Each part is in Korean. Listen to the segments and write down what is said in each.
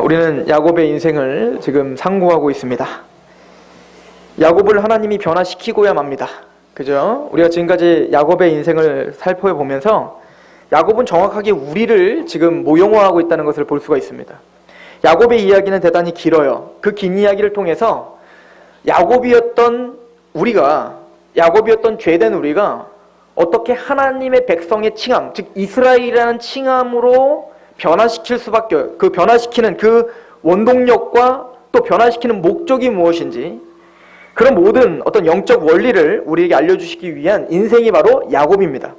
우리는 야곱의 인생을 지금 상고하고 있습니다. 야곱을 하나님이 변화시키고야 맙니다. 그죠? 우리가 지금까지 야곱의 인생을 살펴보면서 야곱은 정확하게 우리를 지금 모형화하고 있다는 것을 볼 수가 있습니다. 야곱의 이야기는 대단히 길어요. 그 긴 이야기를 통해서 야곱이었던 죄된 우리가 어떻게 하나님의 백성의 칭함, 즉 이스라엘이라는 칭함으로 변화시키는 그 원동력과 또 변화시키는 목적이 무엇인지, 그런 모든 어떤 영적 원리를 우리에게 알려주시기 위한 인생이 바로 야곱입니다.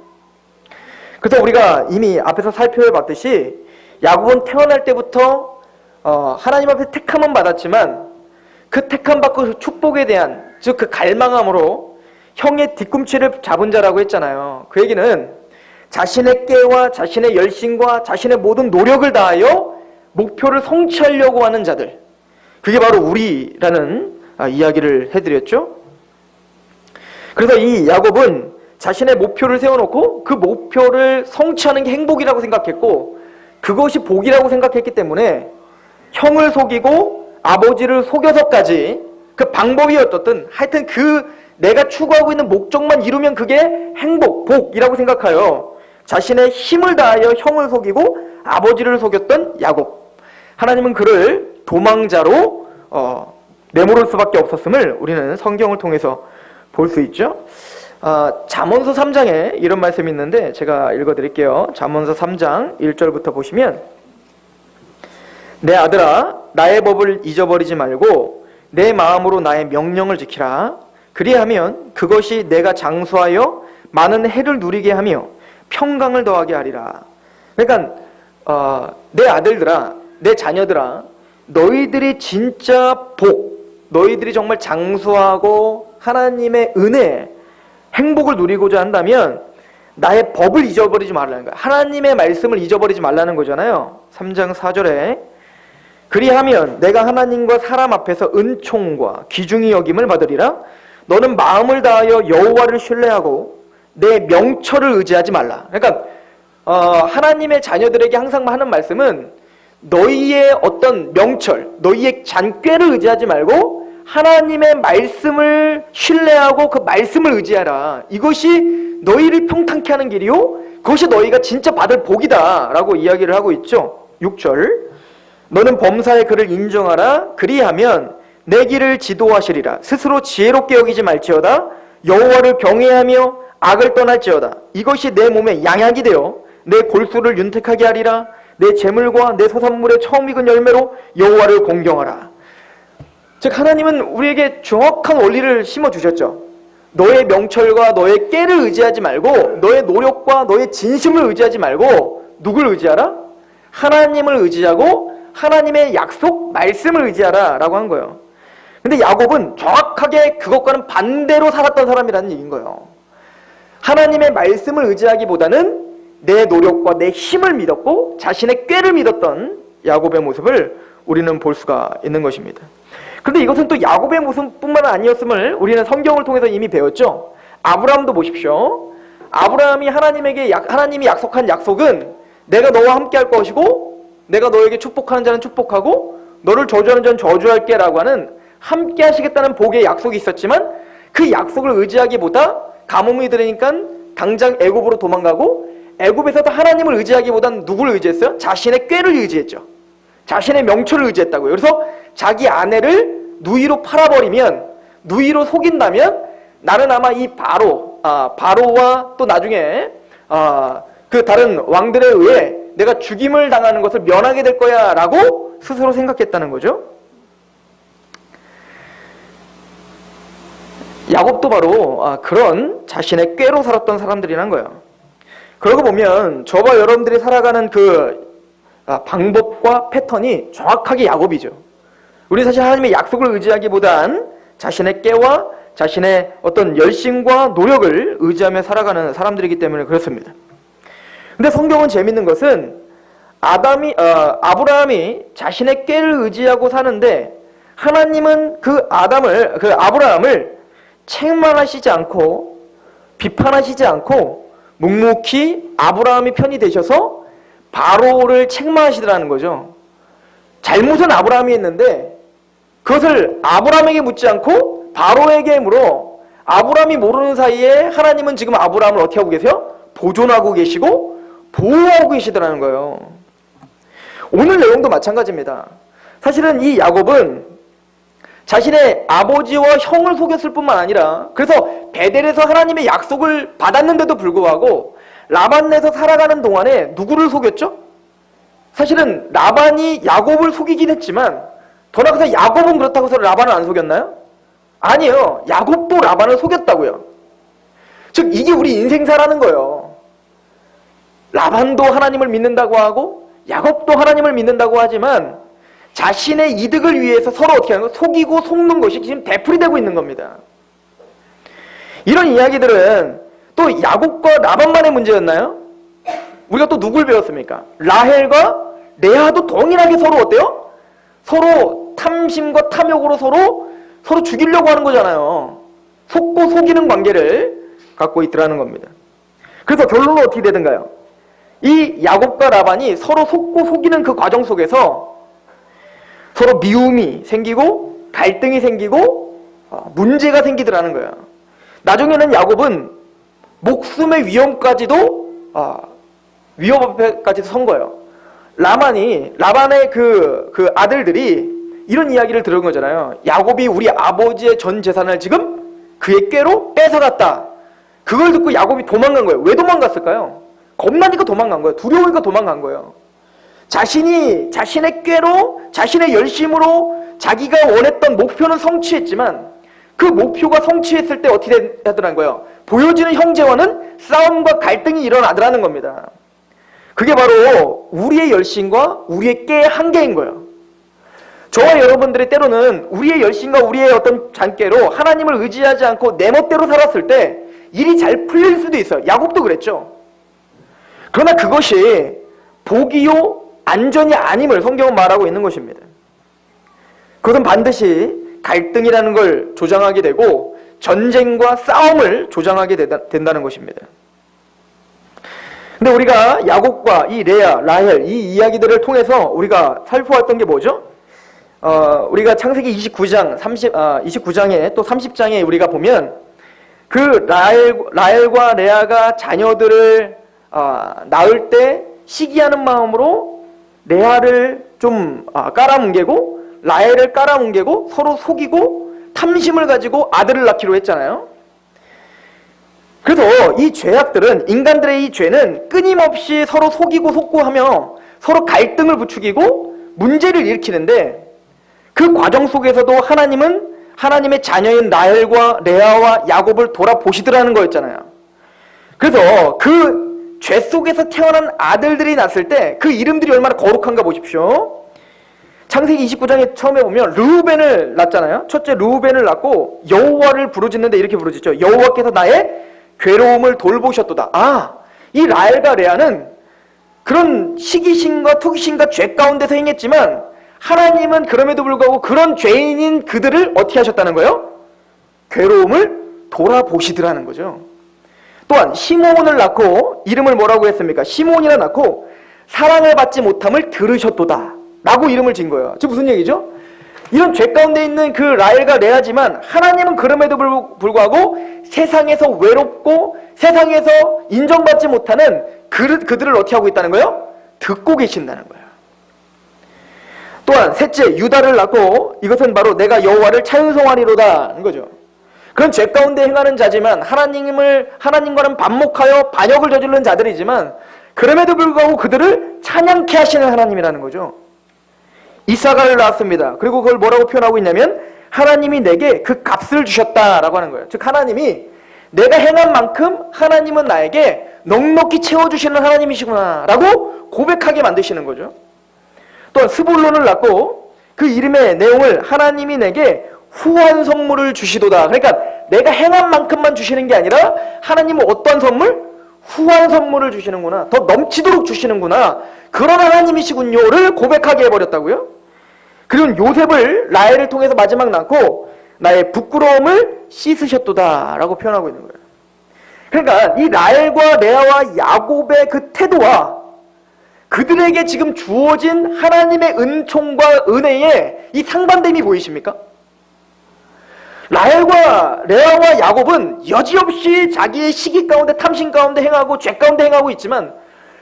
그래서 우리가 이미 앞에서 살펴봤듯이 야곱은 태어날 때부터 하나님 앞에 택함은 받았지만 그 택함 받고 그 축복에 대한, 즉 그 갈망함으로 형의 뒤꿈치를 잡은 자라고 했잖아요. 그 얘기는 자신의 깨와 자신의 열심과 자신의 모든 노력을 다하여 목표를 성취하려고 하는 자들, 그게 바로 우리라는 이야기를 해드렸죠. 그래서 이 야곱은 자신의 목표를 세워놓고 그 목표를 성취하는 게 행복이라고 생각했고, 그것이 복이라고 생각했기 때문에 형을 속이고 아버지를 속여서까지, 그 방법이 어떻든 하여튼 그 내가 추구하고 있는 목적만 이루면 그게 행복, 복이라고 생각하여 자신의 힘을 다하여 형을 속이고 아버지를 속였던 야곱. 하나님은 그를 도망자로 내모를 수밖에 없었음을 우리는 성경을 통해서 볼 수 있죠. 잠언서 3장에 이런 말씀이 있는데 제가 읽어드릴게요. 잠언서 3장 1절부터 보시면, 내 아들아, 나의 법을 잊어버리지 말고 내 마음으로 나의 명령을 지키라. 그리하면 그것이 내가 장수하여 많은 해를 누리게 하며 평강을 더하게 하리라. 그러니까 내 아들들아, 내 자녀들아, 너희들이 진짜 너희들이 정말 장수하고 하나님의 은혜, 행복을 누리고자 한다면 나의 법을 잊어버리지 말라는 거야. 하나님의 말씀을 잊어버리지 말라는 거잖아요. 3장 4절에 그리하면 내가 하나님과 사람 앞에서 은총과 귀중히 여김을 받으리라. 너는 마음을 다하여 여호와를 신뢰하고 내 명철을 의지하지 말라. 그러니까 하나님의 자녀들에게 항상 하는 말씀은 너희의 어떤 명철, 너희의 잔꾀를 의지하지 말고 하나님의 말씀을 신뢰하고 그 말씀을 의지하라. 이것이 너희를 평탄케 하는 길이요, 그것이 너희가 진짜 받을 복이다 라고 이야기를 하고 있죠. 6절 너는 범사의 그를 인정하라. 그리하면 내 길을 지도하시리라. 스스로 지혜롭게 여기지 말지어다. 여호와를 경외하며 악을 떠날지어다. 이것이 내 몸에 양약이 되어 내 골수를 윤택하게 하리라. 내 재물과 내 소산물의 처음 익은 열매로 여호와를 공경하라. 즉 하나님은 우리에게 정확한 원리를 심어주셨죠. 너의 명철과 너의 깨를 의지하지 말고 너의 노력과 너의 진심을 의지하지 말고 누굴 의지하라? 하나님을 의지하고 하나님의 약속, 말씀을 의지하라 라고 한 거예요. 근데 야곱은 정확하게 그것과는 반대로 살았던 사람이라는 얘기인 거예요. 하나님의 말씀을 의지하기보다는 내 노력과 내 힘을 믿었고 자신의 꾀를 믿었던 야곱의 모습을 우리는 볼 수가 있는 것입니다. 그런데 이것은 또 야곱의 모습뿐만 아니었음을 우리는 성경을 통해서 이미 배웠죠. 아브라함도 보십시오. 아브라함이 하나님이 약속한 약속은 내가 너와 함께 할 것이고 내가 너에게 축복하는 자는 축복하고 너를 저주하는 자는 저주할게 라고 하는 함께 하시겠다는 복의 약속이 있었지만, 그 약속을 의지하기보다 가뭄이 들으니까 당장 애굽으로 도망가고, 애굽에서도 하나님을 의지하기보다는 누구를 의지했어요? 자신의 꾀를 의지했죠. 자신의 명철을 의지했다고요. 그래서 자기 아내를 누이로 팔아버리면, 누이로 속인다면 나는 아마 이 바로와 또 나중에 그 다른 왕들에 의해 내가 죽임을 당하는 것을 면하게 될 거야 라고 스스로 생각했다는 거죠. 야곱도 바로 그런 자신의 꾀로 살았던 사람들이란 거예요. 그러고 보면 저와 여러분들이 살아가는 그 방법과 패턴이 정확하게 야곱이죠. 우리 사실 하나님의 약속을 의지하기보단 자신의 깨와 자신의 어떤 열심과 노력을 의지하며 살아가는 사람들이기 때문에 그렇습니다. 근데 성경은 재밌는 것은 아브라함이 자신의 꾀를 의지하고 사는데 하나님은 그 아브라함을 책망하시지 않고 비판하시지 않고 묵묵히 아브라함이 편이 되셔서 바로를 책망하시더라는 거죠. 잘못은 아브라함이 했는데 그것을 아브라함에게 묻지 않고 바로에게 물어 아브라함이 모르는 사이에 하나님은 지금 아브라함을 어떻게 하고 계세요? 보존하고 계시고 보호하고 계시더라는 거예요. 오늘 내용도 마찬가지입니다. 사실은 이 야곱은 자신의 아버지와 형을 속였을 뿐만 아니라 그래서 베델에서 하나님의 약속을 받았는데도 불구하고 라반네에서 살아가는 동안에 누구를 속였죠? 사실은 라반이 야곱을 속이긴 했지만 더 나아가서 야곱은 그렇다고 해서 라반을 안 속였나요? 아니에요. 야곱도 라반을 속였다고요. 즉 이게 우리 인생사라는 거예요. 라반도 하나님을 믿는다고 하고 야곱도 하나님을 믿는다고 하지만 자신의 이득을 위해서 서로 어떻게 하는 거? 속이고 속는 것이 지금 되풀이되고 있는 겁니다. 이런 이야기들은 또 야곱과 라반만의 문제였나요? 우리가 또 누굴 배웠습니까? 라헬과 레아도 동일하게 서로 어때요? 서로 탐심과 탐욕으로 서로 죽이려고 하는 거잖아요. 속고 속이는 관계를 갖고 있더라는 겁니다. 그래서 결론은 어떻게 되든가요? 이 야곱과 라반이 서로 속고 속이는 그 과정 속에서 서로 미움이 생기고 갈등이 생기고 문제가 생기더라는 거예요. 나중에는 야곱은 목숨의 위험 앞에까지 선 거예요. 라반의 그 아들들이 이런 이야기를 들은 거잖아요. 야곱이 우리 아버지의 전 재산을 지금 그의 꾀로 뺏어갔다. 그걸 듣고 야곱이 도망간 거예요. 왜 도망갔을까요? 겁나니까 도망간 거예요. 두려우니까 도망간 거예요. 자신의 꾀로, 자신의 열심으로 자기가 원했던 목표는 성취했지만 그 목표가 성취했을 때 어떻게 하더라는 거예요? 보여지는 형제와는 싸움과 갈등이 일어나더라는 겁니다. 그게 바로 우리의 열심과 우리의 꾀의 한계인 거예요. 저와 여러분들이 때로는 우리의 열심과 우리의 어떤 잔꾀로 하나님을 의지하지 않고 내 멋대로 살았을 때 일이 잘 풀릴 수도 있어요. 야곱도 그랬죠. 그러나 그것이 복이요 안전이 아님을 성경은 말하고 있는 것입니다. 그것은 반드시 갈등이라는 걸 조장하게 되고 전쟁과 싸움을 조장하게 된다는 것입니다. 근데 우리가 야곱과 이 레아, 라헬 이 이야기들을 통해서 우리가 살펴왔던 게 뭐죠? 우리가 창세기 29장에 또 30장에 우리가 보면 그 라헬과 레아가 자녀들을 낳을 때 시기하는 마음으로 레아를 좀 깔아뭉개고 라헬을 깔아뭉개고 서로 속이고 탐심을 가지고 아들을 낳기로 했잖아요. 그래서 이 죄악들은 인간들의 이 죄는 끊임없이 서로 속이고 속고 하며 서로 갈등을 부추기고 문제를 일으키는데 그 과정 속에서도 하나님은 하나님의 자녀인 라헬과 레아와 야곱을 돌아보시더라는 거였잖아요. 그래서 그 죄 속에서 태어난 아들들이 났을 때 그 이름들이 얼마나 거룩한가 보십시오. 창세기 29장에 처음에 보면 르우벤을 낳잖아요. 첫째 르우벤을 낳고 여호와를 부르짖는데 이렇게 부르짖죠. 여호와께서 나의 괴로움을 돌보셨도다. 이 라헬과 레아는 그런 시기심과 투기심과 죄 가운데서 행했지만 하나님은 그럼에도 불구하고 그런 죄인인 그들을 어떻게 하셨다는 거예요? 괴로움을 돌아보시더라는 거죠. 또한 시므온을 낳고 이름을 뭐라고 했습니까? 시므온이라 낳고 사랑을 받지 못함을 들으셨도다 라고 이름을 지은 거예요. 지금 무슨 얘기죠? 이런 죄 가운데 있는 그 라헬과 레아지만 하나님은 그럼에도 불구하고 세상에서 외롭고 세상에서 인정받지 못하는 그들을 어떻게 하고 있다는 거예요? 듣고 계신다는 거예요. 또한 셋째 유다를 낳고 이것은 바로 내가 여호와를 찬송하리로다는 거죠. 그런 죄 가운데 행하는 자지만 하나님과는 반목하여 반역을 저지르는 자들이지만 그럼에도 불구하고 그들을 찬양케 하시는 하나님이라는 거죠. 이사가를 낳았습니다. 그리고 그걸 뭐라고 표현하고 있냐면 하나님이 내게 그 값을 주셨다라고 하는 거예요. 즉 하나님이 내가 행한 만큼 하나님은 나에게 넉넉히 채워주시는 하나님이시구나 라고 고백하게 만드시는 거죠. 또한 스불론을 낳고 그 이름의 내용을 하나님이 내게 후한 선물을 주시도다. 그러니까 내가 행한 만큼만 주시는 게 아니라 하나님은 어떤 선물? 후한 선물을 주시는구나. 더 넘치도록 주시는구나. 그런 하나님이시군요를 고백하게 해버렸다고요. 그리고 요셉을 라헬을 통해서 마지막 낳고 나의 부끄러움을 씻으셨도다 라고 표현하고 있는 거예요. 그러니까 이 라헬과 레아와 야곱의 그 태도와 그들에게 지금 주어진 하나님의 은총과 은혜의 이 상반됨이 보이십니까? 라헬과 레아와 야곱은 여지없이 자기의 시기 가운데 탐심 가운데 행하고 죄 가운데 행하고 있지만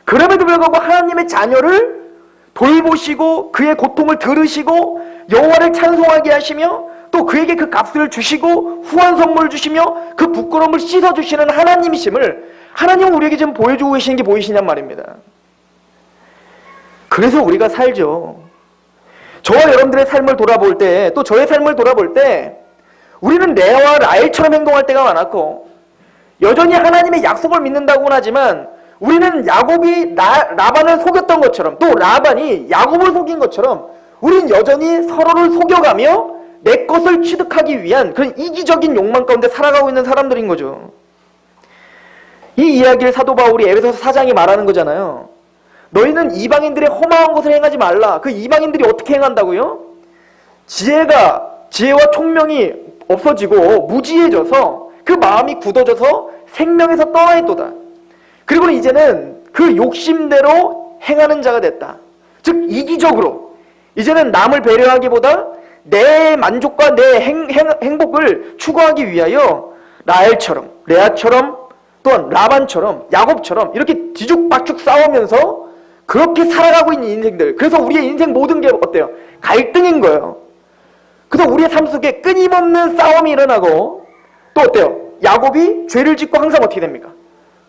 그럼에도 불구하고 하나님의 자녀를 돌보시고 그의 고통을 들으시고 여호와를 찬송하게 하시며 또 그에게 그 값을 주시고 후한 선물을 주시며 그 부끄러움을 씻어주시는 하나님이심을 하나님은 우리에게 지금 보여주고 계시는 게 보이시냔 말입니다. 그래서 우리가 살죠. 저와 여러분들의 삶을 돌아볼 때, 또 저의 삶을 돌아볼 때 우리는 레아와 라헬처럼 행동할 때가 많았고 여전히 하나님의 약속을 믿는다고는 하지만 우리는 야곱이 라반을 속였던 것처럼 또 라반이 야곱을 속인 것처럼 우리는 여전히 서로를 속여가며 내 것을 취득하기 위한 그런 이기적인 욕망 가운데 살아가고 있는 사람들인 거죠. 이 이야기를 사도 바울이 에베소서 4장에 말하는 거잖아요. 너희는 이방인들의 허망한 것을 행하지 말라. 그 이방인들이 어떻게 행한다고요? 지혜와 총명이 없어지고 무지해져서 그 마음이 굳어져서 생명에서 떠나 있도다. 그리고 이제는 그 욕심대로 행하는 자가 됐다. 즉 이기적으로 이제는 남을 배려하기보다 내 만족과 내 행복을 추구하기 위하여 라헬처럼 레아처럼 또한 라반처럼 야곱처럼 이렇게 뒤죽박죽 싸우면서 그렇게 살아가고 있는 인생들. 그래서 우리의 인생 모든 게 어때요? 갈등인 거예요. 그래서 우리의 삶 속에 끊임없는 싸움이 일어나고 또 어때요? 야곱이 죄를 짓고 항상 어떻게 됩니까?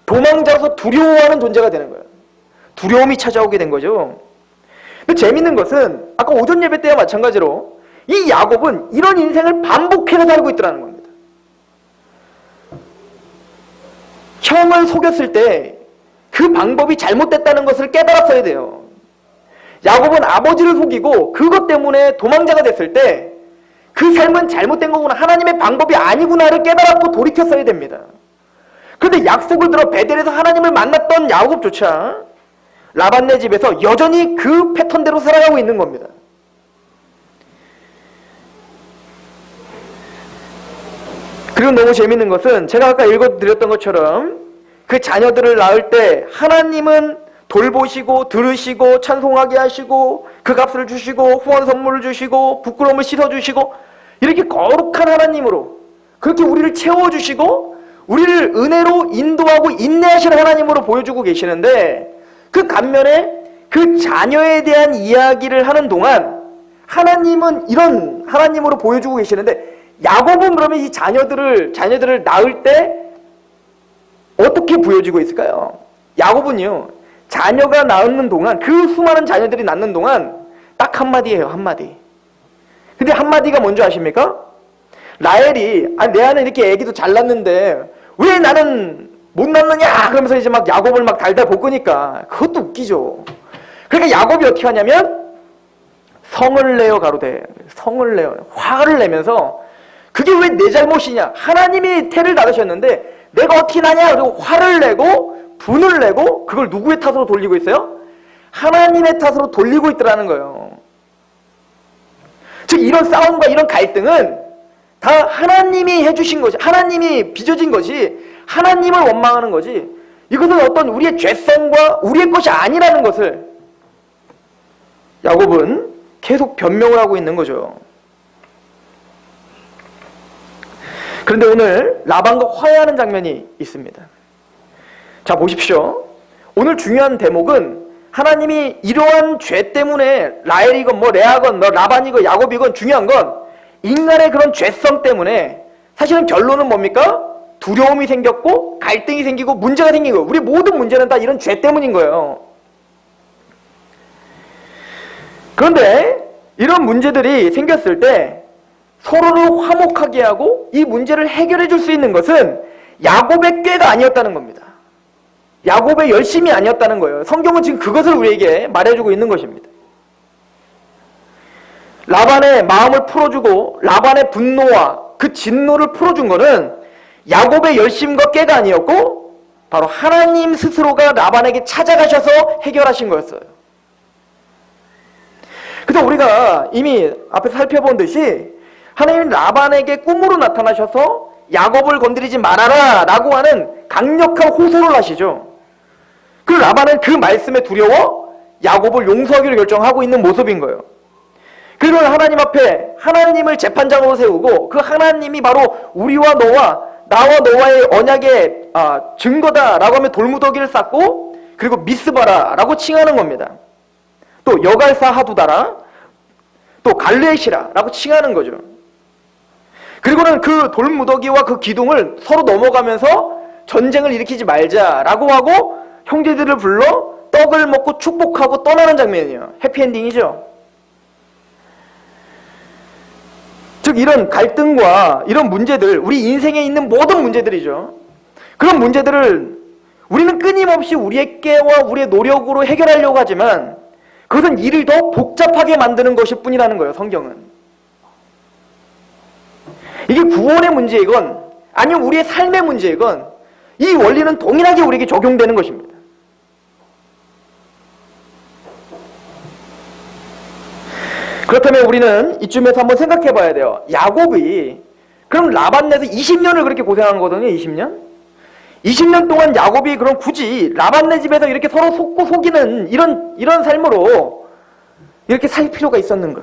도망자로서 두려워하는 존재가 되는 거예요. 두려움이 찾아오게 된 거죠. 근데 재밌는 것은 아까 오전 예배 때와 마찬가지로 이 야곱은 이런 인생을 반복해서 살고 있더라는 겁니다. 형을 속였을 때 그 방법이 잘못됐다는 것을 깨달았어야 돼요. 야곱은 아버지를 속이고 그것 때문에 도망자가 됐을 때 그 삶은 잘못된 거구나, 하나님의 방법이 아니구나를 깨달았고 돌이켰어야 됩니다. 그런데 약속을 들어 베델에서 하나님을 만났던 야곱조차 라반네 집에서 여전히 그 패턴대로 살아가고 있는 겁니다. 그리고 너무 재밌는 것은 제가 아까 읽어드렸던 것처럼 그 자녀들을 낳을 때 하나님은 돌보시고 들으시고 찬송하게 하시고 그 값을 주시고 후원 선물을 주시고 부끄러움을 씻어주시고 이렇게 거룩한 하나님으로 그렇게 우리를 채워주시고 우리를 은혜로 인도하고 인내하시는 하나님으로 보여주고 계시는데 그 반면에 그 자녀에 대한 이야기를 하는 동안 하나님은 이런 하나님으로 보여주고 계시는데 야곱은 그러면 이 자녀들을 낳을 때 어떻게 보여지고 있을까요? 야곱은요, 자녀가 낳는 동안, 그 수많은 자녀들이 낳는 동안 딱 한마디예요, 한마디. 근데 한마디가 뭔지 아십니까? 라헬이 내 아는 이렇게 애기도 잘 낳는데 왜 나는 못 낳느냐? 그러면서 이제 막 야곱을 막 달달 볶으니까 그것도 웃기죠. 그러니까 야곱이 어떻게 하냐면 성을 내어 가로되, 성을 내어, 화를 내면서 그게 왜 내 잘못이냐? 하나님이 태를 닫으셨는데 내가 어떻게 나냐? 그리고 화를 내고 분을 내고 그걸 누구의 탓으로 돌리고 있어요? 하나님의 탓으로 돌리고 있더라는 거예요. 즉 이런 싸움과 이런 갈등은 다 하나님이 해주신 것이, 하나님이 빚어진 것이, 하나님을 원망하는 거지, 이것은 어떤 우리의 죄성과 우리의 것이 아니라는 것을 야곱은 계속 변명을 하고 있는 거죠. 그런데 오늘 라반과 화해하는 장면이 있습니다. 자, 보십시오. 오늘 중요한 대목은 하나님이 이러한 죄 때문에 라헬이건 뭐 레아건 뭐 라반이건 야곱이건 중요한 건 인간의 그런 죄성 때문에 사실은 결론은 뭡니까? 두려움이 생겼고 갈등이 생기고 문제가 생긴 거예요. 우리 모든 문제는 다 이런 죄 때문인 거예요. 그런데 이런 문제들이 생겼을 때 서로를 화목하게 하고 이 문제를 해결해 줄 수 있는 것은 야곱의 꾀가 아니었다는 겁니다. 야곱의 열심이 아니었다는 거예요. 성경은 지금 그것을 우리에게 말해주고 있는 것입니다. 라반의 마음을 풀어주고 라반의 분노와 그 진노를 풀어준 것은 야곱의 열심과 꾀가 아니었고 바로 하나님 스스로가 라반에게 찾아가셔서 해결하신 거였어요. 그래서 우리가 이미 앞에서 살펴본 듯이 하나님은 라반에게 꿈으로 나타나셔서 야곱을 건드리지 말아라 라고 하는 강력한 호소를 하시죠. 그 라반은 그 말씀에 두려워 야곱을 용서하기로 결정하고 있는 모습인 거예요. 그리고 하나님 앞에 하나님을 재판장으로 세우고 그 하나님이 바로 우리와 너와 나와 너와의 언약의 증거다라고 하며 돌무더기를 쌓고 그리고 미스바라라고 칭하는 겁니다. 또 여갈사 하두다라 또 갈레시라라고 칭하는 거죠. 그리고는 그 돌무더기와 그 기둥을 서로 넘어가면서 전쟁을 일으키지 말자라고 하고 형제들을 불러 떡을 먹고 축복하고 떠나는 장면이에요. 해피엔딩이죠. 즉 이런 갈등과 이런 문제들, 우리 인생에 있는 모든 문제들이죠. 그런 문제들을 우리는 끊임없이 우리의 깨와 우리의 노력으로 해결하려고 하지만 그것은 일을 더 복잡하게 만드는 것일 뿐이라는 거예요. 성경은. 이게 구원의 문제이건 아니면 우리의 삶의 문제이건 이 원리는 동일하게 우리에게 적용되는 것입니다. 그렇다면 우리는 이쯤에서 한번 생각해 봐야 돼요. 야곱이 그럼 라반네에서 20년을 그렇게 고생한 거거든요. 20년? 20년 동안 야곱이 그럼 굳이 라반네 집에서 이렇게 서로 속고 속이는 이런 삶으로 이렇게 살 필요가 있었는가?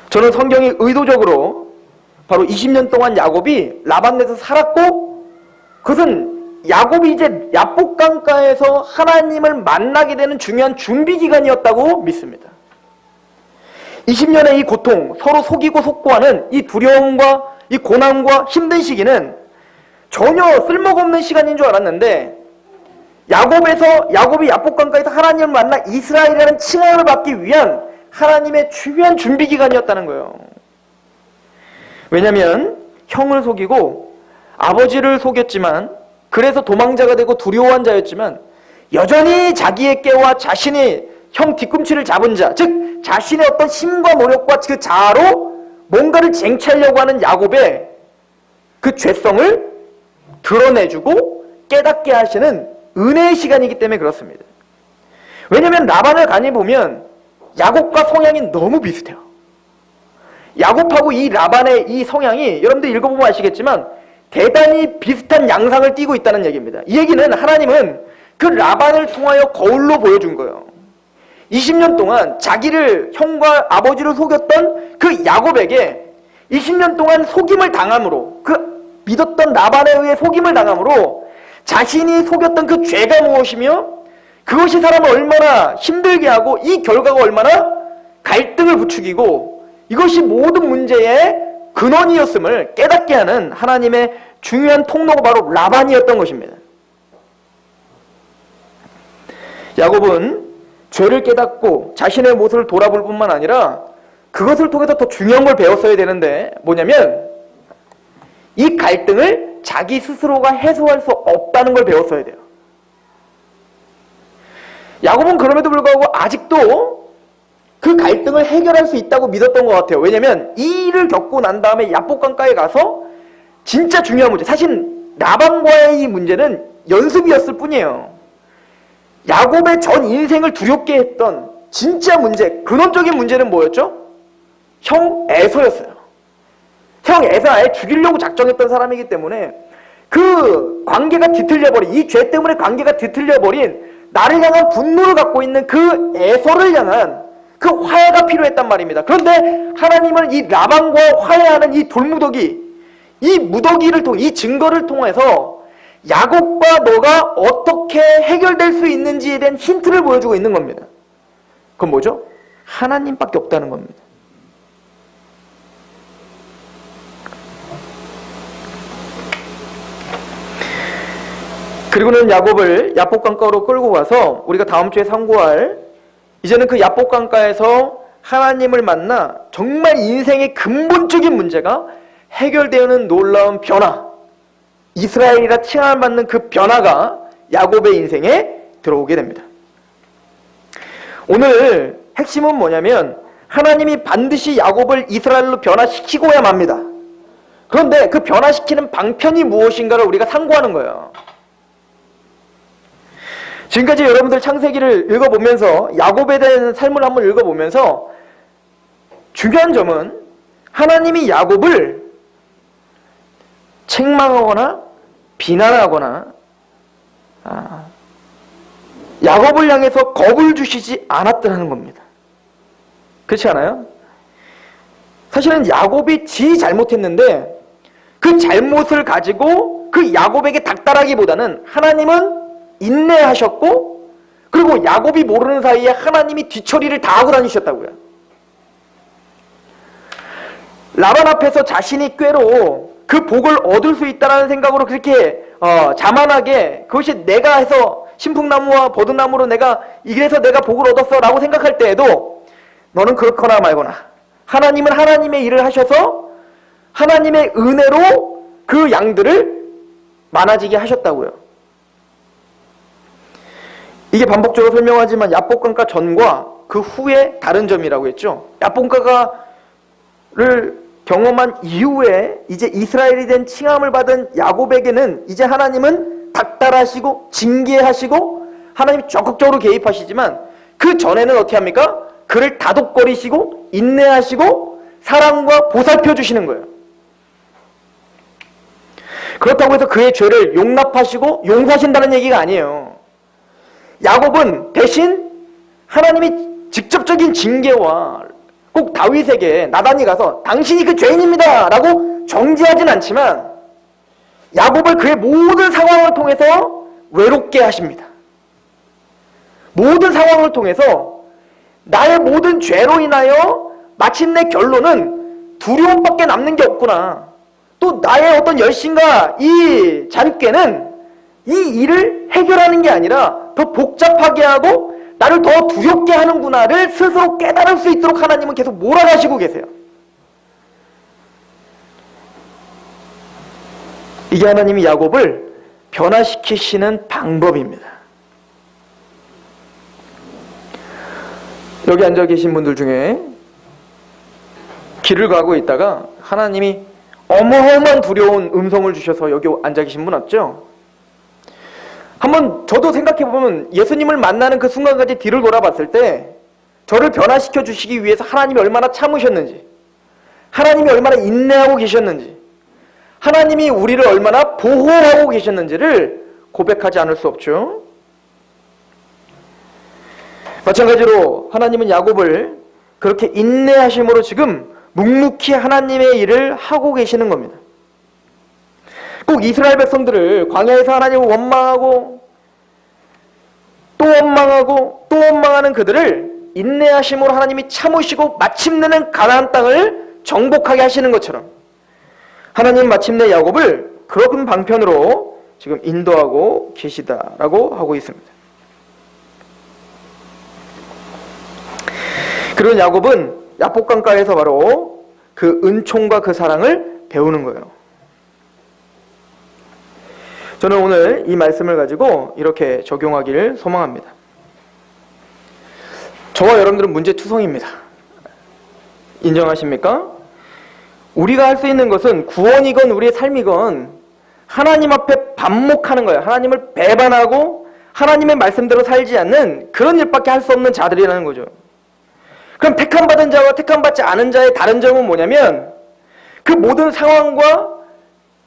저는 성경이 의도적으로 바로 20년 동안 야곱이 라반네에서 살았고 그것은 야곱이 이제 야복강가에서 하나님을 만나게 되는 중요한 준비 기간이었다고 믿습니다. 20년의 이 고통, 서로 속이고 속고하는 이 두려움과 이 고난과 힘든 시기는 전혀 쓸모없는 시간인 줄 알았는데 야곱이 야복강가에서 하나님을 만나 이스라엘이라는 칭함을 받기 위한 하나님의 중요한 준비 기간이었다는 거예요. 왜냐하면 형을 속이고 아버지를 속였지만 그래서 도망자가 되고 두려워한 자였지만 여전히 자기의 깨와 자신이 형 뒤꿈치를 잡은 자, 즉 자신의 어떤 힘과 노력과 그 자아로 뭔가를 쟁취하려고 하는 야곱의 그 죄성을 드러내주고 깨닫게 하시는 은혜의 시간이기 때문에 그렇습니다. 왜냐하면 라반을 간이 보면 야곱과 성향이 너무 비슷해요. 야곱하고 이 라반의 이 성향이 여러분들 읽어보면 아시겠지만 대단히 비슷한 양상을 띠고 있다는 얘기입니다. 이 얘기는 하나님은 그 라반을 통하여 거울로 보여준 거예요. 20년 동안 자기를 형과 아버지를 속였던 그 야곱에게 20년 동안 속임을 당함으로 그 믿었던 라반에 의해 속임을 당함으로 자신이 속였던 그 죄가 무엇이며 그것이 사람을 얼마나 힘들게 하고 이 결과가 얼마나 갈등을 부추기고 이것이 모든 문제의 근원이었음을 깨닫게 하는 하나님의 중요한 통로가 바로 라반이었던 것입니다. 야곱은 죄를 깨닫고 자신의 모습을 돌아볼 뿐만 아니라 그것을 통해서 더 중요한 걸 배웠어야 되는데 뭐냐면 이 갈등을 자기 스스로가 해소할 수 없다는 걸 배웠어야 돼요. 야곱은 그럼에도 불구하고 아직도 그 갈등을 해결할 수 있다고 믿었던 것 같아요. 왜냐하면 이 일을 겪고 난 다음에 야복강가에 가서 진짜 중요한 문제, 사실 라반과의 이 문제는 연습이었을 뿐이에요. 야곱의 전 인생을 두렵게 했던 진짜 문제, 근원적인 문제는 뭐였죠? 형 에서였어요. 형 에서 아예 죽이려고 작정했던 사람이기 때문에 그 관계가 뒤틀려버린, 이 죄 때문에 관계가 뒤틀려버린 나를 향한 분노를 갖고 있는 그 에서를 향한 그 화해가 필요했단 말입니다. 그런데 하나님은 이 라반과 화해하는 이 돌무더기, 이 무더기를 통해, 이 증거를 통해서 야곱과 너가 어떻게 해결될 수 있는지에 대한 힌트를 보여주고 있는 겁니다. 그건 뭐죠? 하나님밖에 없다는 겁니다. 그리고는 야곱을 야복강가로 끌고 가서 우리가 다음 주에 상고할 이제는 그 야복강가에서 하나님을 만나 정말 인생의 근본적인 문제가 해결되는 놀라운 변화, 이스라엘이라 칭함을 받는 그 변화가 야곱의 인생에 들어오게 됩니다. 오늘 핵심은 뭐냐면 하나님이 반드시 야곱을 이스라엘로 변화시키고야 맙니다. 그런데 그 변화시키는 방편이 무엇인가를 우리가 상고하는 거예요. 지금까지 여러분들 창세기를 읽어보면서 야곱에 대한 삶을 한번 읽어보면서 중요한 점은 하나님이 야곱을 책망하거나 비난하거나 야곱을 향해서 겁을 주시지 않았더라는 겁니다. 그렇지 않아요? 사실은 야곱이 지 잘못했는데 그 잘못을 가지고 그 야곱에게 닥달하기보다는 하나님은 인내하셨고, 그리고 야곱이 모르는 사이에 하나님이 뒤처리를 다 하고 다니셨다고요. 라반 앞에서 자신이 꾀로 그 복을 얻을 수 있다는 생각으로 그렇게 자만하게, 그것이 내가 해서 신풍나무와 버드나무로 이래서 내가 복을 얻었어 라고 생각할 때에도, 너는 그렇거나 말거나 하나님은 하나님의 일을 하셔서 하나님의 은혜로 그 양들을 많아지게 하셨다고요. 이게 반복적으로 설명하지만 야복강가 전과 그 후에 다른 점이라고 했죠. 야복강가를 경험한 이후에 이제 이스라엘이 된 칭함을 받은 야곱에게는 이제 하나님은 닥달하시고 징계하시고 하나님이 적극적으로 개입하시지만, 그 전에는 어떻게 합니까? 그를 다독거리시고 인내하시고 사랑과 보살펴 주시는 거예요. 그렇다고 해서 그의 죄를 용납하시고 용서하신다는 얘기가 아니에요. 야곱은 대신 하나님이 직접적인 징계와, 꼭 다윗에게 나단이 가서 당신이 그 죄인입니다 라고 정죄하진 않지만 야곱을 그의 모든 상황을 통해서 외롭게 하십니다. 모든 상황을 통해서 나의 모든 죄로 인하여 마침내 결론은 두려움밖에 남는 게 없구나, 또 나의 어떤 열심과 이 잔꾀는 이 일을 해결하는 게 아니라 더 복잡하게 하고 나를 더 두렵게 하는구나를 스스로 깨달을 수 있도록 하나님은 계속 몰아가시고 계세요. 이게 하나님이 야곱을 변화시키시는 방법입니다. 여기 앉아 계신 분들 중에 길을 가고 있다가 하나님이 어마어마한 두려운 음성을 주셔서 여기 앉아 계신 분 없죠? 한번 저도 생각해보면 예수님을 만나는 그 순간까지 뒤를 돌아봤을 때 저를 변화시켜 주시기 위해서 하나님이 얼마나 참으셨는지, 하나님이 얼마나 인내하고 계셨는지, 하나님이 우리를 얼마나 보호하고 계셨는지를 고백하지 않을 수 없죠. 마찬가지로 하나님은 야곱을 그렇게 인내하심으로 지금 묵묵히 하나님의 일을 하고 계시는 겁니다. 꼭 이스라엘 백성들을 광야에서 하나님을 원망하고 또 원망하고 또 원망하는 그들을 인내하심으로 하나님이 참으시고 마침내는 가나안 땅을 정복하게 하시는 것처럼 하나님 마침내 야곱을 그런 방편으로 지금 인도하고 계시다라고 하고 있습니다. 그런 야곱은 야복강가에서 바로 그 은총과 그 사랑을 배우는 거예요. 저는 오늘 이 말씀을 가지고 이렇게 적용하기를 소망합니다. 저와 여러분들은 문제투성입니다. 인정하십니까? 우리가 할 수 있는 것은 구원이건 우리의 삶이건 하나님 앞에 반목하는 거예요. 하나님을 배반하고 하나님의 말씀대로 살지 않는 그런 일밖에 할 수 없는 자들이라는 거죠. 그럼 택함받은 자와 택함받지 않은 자의 다른 점은 뭐냐면, 그 모든 상황과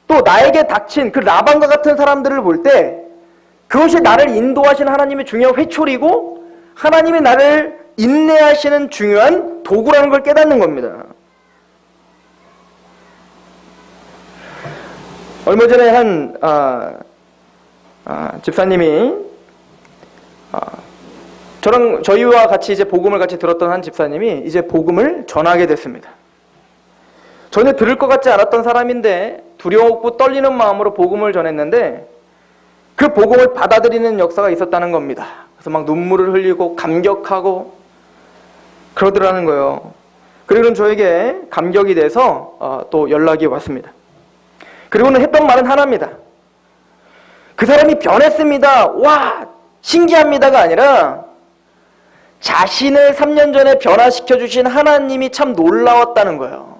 또 나에게 닥친 그 라반과 같은 사람들을 볼 때 그것이 나를 인도하시는 하나님의 중요한 회초리고 하나님이 나를 인내하시는 중요한 도구라는 걸 깨닫는 겁니다. 얼마 전에 한 집사님이 저희와 같이 이제 복음을 같이 들었던 한 집사님이 이제 복음을 전하게 됐습니다. 전혀 들을 것 같지 않았던 사람인데 두려웠고 떨리는 마음으로 복음을 전했는데 그 복음을 받아들이는 역사가 있었다는 겁니다. 그래서 막 눈물을 흘리고 감격하고 그러더라는 거예요. 그리고는 저에게 감격이 돼서 또 연락이 왔습니다. 그리고는 했던 말은 하나입니다. 그 사람이 변했습니다. 와, 신기합니다가 아니라 자신을 3년 전에 변화시켜 주신 하나님이 참 놀라웠다는 거예요.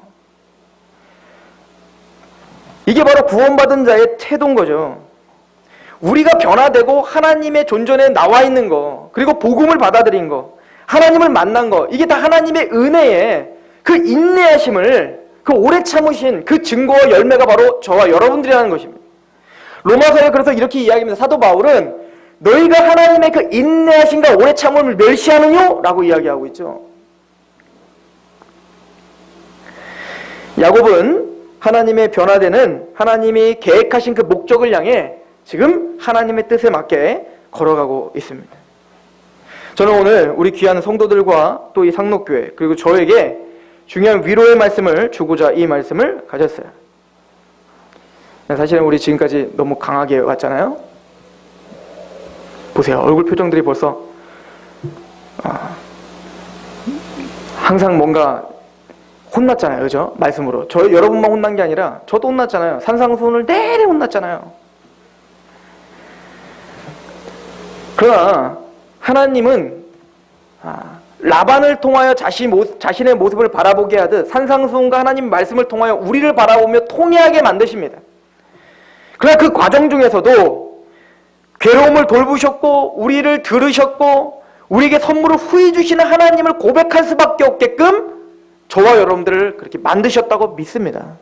이게 바로 구원받은 자의 태도인 거죠. 우리가 변화되고 하나님의 존전에 나와 있는 거, 그리고 복음을 받아들인 거, 하나님을 만난 거, 이게 다 하나님의 은혜에 그 인내하심을, 그 오래 참으신 그 증거와 열매가 바로 저와 여러분들이라는 것입니다. 로마서에 그래서 이렇게 이야기합니다. 사도 바울은 너희가 하나님의 그 인내하심과 오래 참음을 멸시하느뇨? 라고 이야기하고 있죠. 야곱은 하나님의 변화되는 하나님이 계획하신 그 목적을 향해 지금 하나님의 뜻에 맞게 걸어가고 있습니다. 저는 오늘 우리 귀한 성도들과 또 이 상록교회 그리고 저에게 중요한 위로의 말씀을 주고자 이 말씀을 가졌어요. 사실은 우리 지금까지 너무 강하게 왔잖아요. 보세요. 얼굴 표정들이 벌써 항상 뭔가 혼났잖아요. 그죠? 말씀으로. 여러분만 혼난 게 아니라 저도 혼났잖아요. 산상수훈을 내내 혼났잖아요. 그러나 하나님은 라반을 통하여 자신의 모습을 바라보게 하듯 산상수훈과 하나님 말씀을 통하여 우리를 바라보며 통회하게 만드십니다. 그러나 그 과정 중에서도 괴로움을 돌보셨고 우리를 들으셨고 우리에게 선물을 후히 주시는 하나님을 고백할 수밖에 없게끔 저와 여러분들을 그렇게 만드셨다고 믿습니다.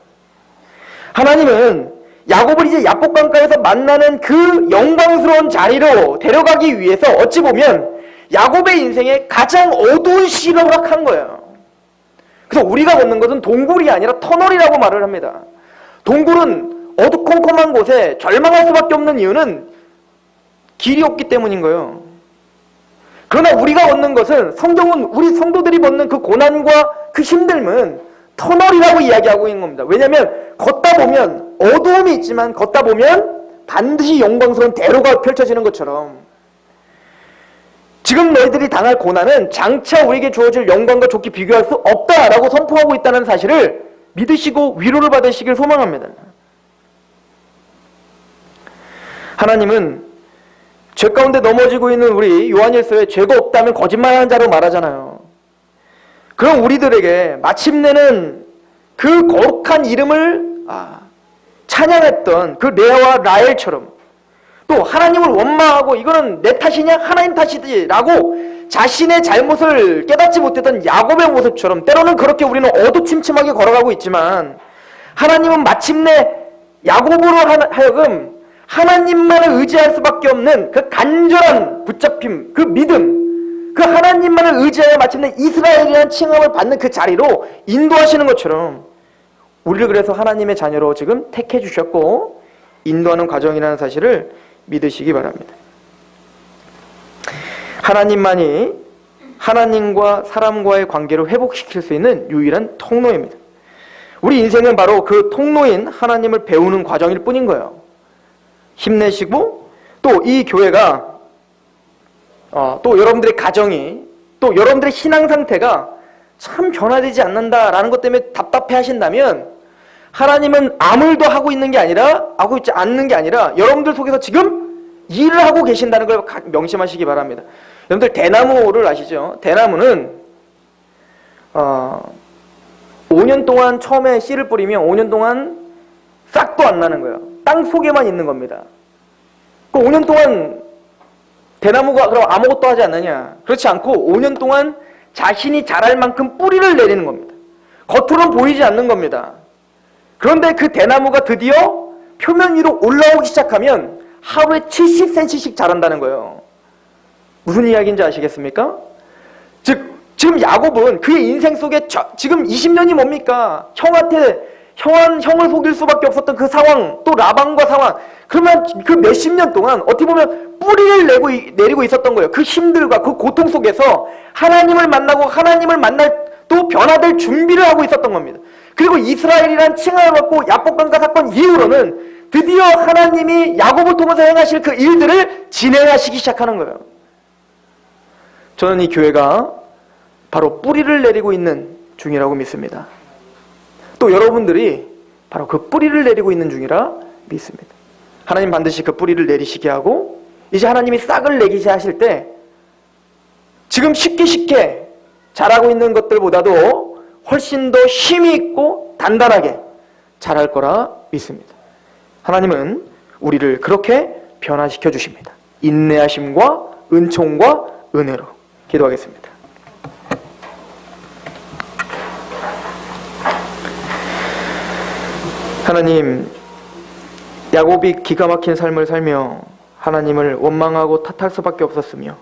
하나님은 야곱을 이제 야복강가에서 만나는 그 영광스러운 자리로 데려가기 위해서 어찌 보면 야곱의 인생에 가장 어두운 시기를 허락한 거예요. 그래서 우리가 걷는 것은 동굴이 아니라 터널이라고 말을 합니다. 동굴은 어두컴컴한 곳에 절망할 수밖에 없는 이유는 길이 없기 때문인 거예요. 그러나 우리가 걷는 것은 성경은 우리 성도들이 걷는 그 고난과 그 힘듦은 터널이라고 이야기하고 있는 겁니다. 왜냐하면 걷다 보면 어두움이 있지만 걷다 보면 반드시 영광스러운 대로가 펼쳐지는 것처럼 지금 너희들이 당할 고난은 장차 우리에게 주어질 영광과 좋게 비교할 수 없다라고 선포하고 있다는 사실을 믿으시고 위로를 받으시길 소망합니다. 하나님은 죄 가운데 넘어지고 있는 우리 요한일서에 죄가 없다면 거짓말하는 자로 말하잖아요. 그럼 우리들에게 마침내는 그 거룩한 이름을 찬양했던 그 레아와 라헬처럼 또 하나님을 원망하고 이거는 내 탓이냐 하나님 탓이지 라고 자신의 잘못을 깨닫지 못했던 야곱의 모습처럼 때로는 그렇게 우리는 어두침침하게 걸어가고 있지만 하나님은 마침내 야곱으로 하여금 하나님만을 의지할 수밖에 없는 그 간절한 붙잡힘, 그 믿음, 그 하나님만을 의지하여 마침내 이스라엘이라는 칭함을 받는 그 자리로 인도하시는 것처럼 우리를 그래서 하나님의 자녀로 지금 택해 주셨고 인도하는 과정이라는 사실을 믿으시기 바랍니다. 하나님만이 하나님과 사람과의 관계를 회복시킬 수 있는 유일한 통로입니다. 우리 인생은 바로 그 통로인 하나님을 배우는 과정일 뿐인 거예요. 힘내시고 또 이 교회가 또 여러분들의 가정이 또 여러분들의 신앙 상태가 참 변화되지 않는다라는 것 때문에 답답해 하신다면 하나님은 아무 일도 하고 있지 않는 게 아니라 여러분들 속에서 지금 일을 하고 계신다는 걸 명심하시기 바랍니다. 여러분들 대나무를 아시죠? 대나무는 5년 동안 처음에 씨를 뿌리면 5년 동안 싹도 안 나는 거예요. 땅 속에만 있는 겁니다. 그 5년 동안 대나무가 그럼 아무것도 하지 않느냐? 그렇지 않고 5년 동안 자신이 자랄 만큼 뿌리를 내리는 겁니다. 겉으로는 보이지 않는 겁니다. 그런데 그 대나무가 드디어 표면 위로 올라오기 시작하면 하루에 70cm씩 자란다는 거예요. 무슨 이야기인지 아시겠습니까? 즉 지금 야곱은 그의 인생 속에 지금 20년이 뭡니까? 형을 속일 수밖에 없었던 그 상황, 또 라반과 상황. 그러면 그 몇십 년 동안 어떻게 보면 뿌리를 내리고 있었던 거예요. 그 힘들과 그 고통 속에서 하나님을 만나고 하나님을 만날 또 변화될 준비를 하고 있었던 겁니다. 그리고 이스라엘이란 칭함을 받고 야복강가 사건 이후로는 드디어 하나님이 야곱을 통해서 행하실 그 일들을 진행하시기 시작하는 거예요. 저는 이 교회가 바로 뿌리를 내리고 있는 중이라고 믿습니다. 또 여러분들이 바로 그 뿌리를 내리고 있는 중이라 믿습니다. 하나님 반드시 그 뿌리를 내리시게 하고 이제 하나님이 싹을 내기시 하실 때 지금 쉽게 자라고 있는 것들보다도 훨씬 더 힘이 있고 단단하게 자랄 거라 믿습니다. 하나님은 우리를 그렇게 변화시켜 주십니다. 인내하심과 은총과 은혜로 기도하겠습니다. 하나님, 야곱이 기가 막힌 삶을 살며 하나님을 원망하고 탓할 수밖에 없었으며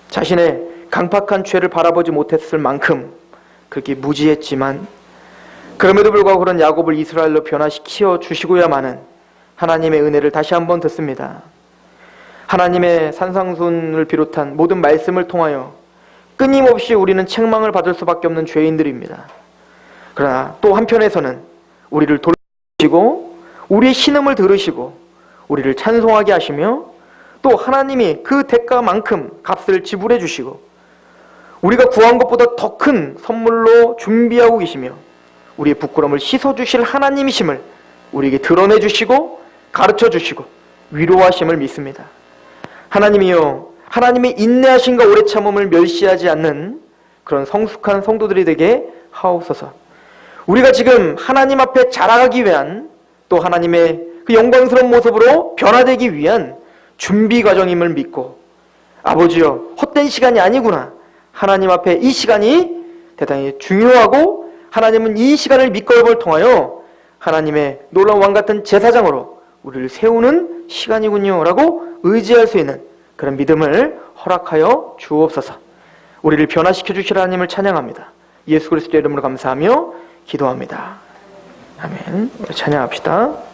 자신의 강팍한 죄를 바라보지 못했을 만큼 그렇게 무지했지만 그럼에도 불구하고 그런 야곱을 이스라엘로 변화시켜 주시고야만은 하나님의 은혜를 다시 한번 듣습니다. 하나님의 산상순을 비롯한 모든 말씀을 통하여 끊임없이 우리는 책망을 받을 수밖에 없는 죄인들입니다. 그러나 또 한편에서는 우리를 돌보시고 우리의 신음을 들으시고 우리를 찬송하게 하시며 또 하나님이 그 대가만큼 값을 지불해 주시고 우리가 구한 것보다 더 큰 선물로 준비하고 계시며 우리의 부끄러움을 씻어주실 하나님이심을 우리에게 드러내 주시고 가르쳐 주시고 위로하심을 믿습니다. 하나님이요, 하나님의 인내하심과 오래 참음을 멸시하지 않는 그런 성숙한 성도들이 되게 하옵소서. 우리가 지금 하나님 앞에 자라가기 위한 또 하나님의 그 영광스러운 모습으로 변화되기 위한 준비 과정임을 믿고 아버지여, 헛된 시간이 아니구나. 하나님 앞에 이 시간이 대단히 중요하고 하나님은 이 시간을 밑거름을 통하여 하나님의 놀라운 왕같은 제사장으로 우리를 세우는 시간이군요 라고 의지할 수 있는 그런 믿음을 허락하여 주옵소서. 우리를 변화시켜 주실 하나님을 찬양합니다. 예수 그리스도의 이름으로 감사하며 기도합니다. 아멘. 우리 찬양합시다.